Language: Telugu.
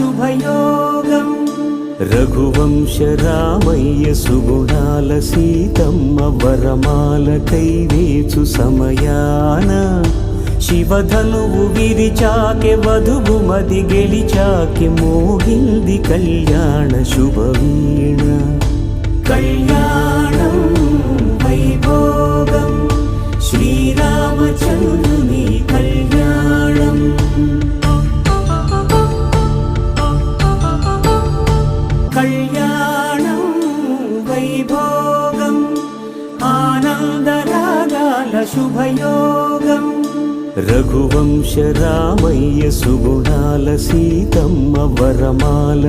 శుభయోగం రఘువంశ రామయ్య సుగుణాల సీతమ్మ వరమాల కైవేచు సమయాన శివధనువు విరిచాకె వధువు మది గెలిచాకె మోగింది కళ్యాణ శుభవీణ కళ్యాణం వైభోగం శ్రీరామచంద్రుని కళ్యాణం కళ్యాణం వైభోగం ఆనందరాగాల శుభయోగం రఘువంశ రామయ్య సుగుణాల సీతమ్మ వరమాల